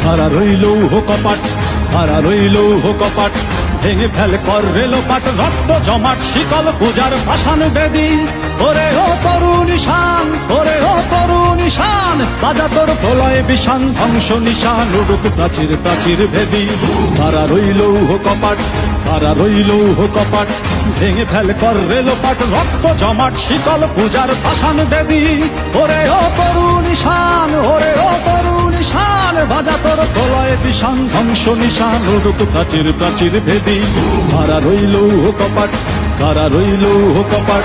কারা রইল কপাট, কারা রইল কপাট, ভেঙে ফেল কর রেলোপাট, রক্ত জমাট শিকল পূজার পাষাণ বেদী। ওরে ও তরুণ ঈশান, ওরে ও তরুণ ঈশান, বাজা তোর প্রলয় বিষান, ধ্বংস নিশান উড়ুক প্রাচীর প্রাচীর ভেদী। কারা রইল কপাট, কারা রইল কপাট, ভেঙে ফেল কর রেলোপাট, রক্ত জমাট শিকল পূজার পাষাণ বেদী। ওরে ও তরুণ ঈশান, ওরে ও তরুণ ঈশান, বাজা তোর প্রলয় বিষান, ধ্বংস নিশান উড়ুক প্রাচীর প্রাচীর ভেদী। কারা রইল কপাট, কারা রইল কপাট।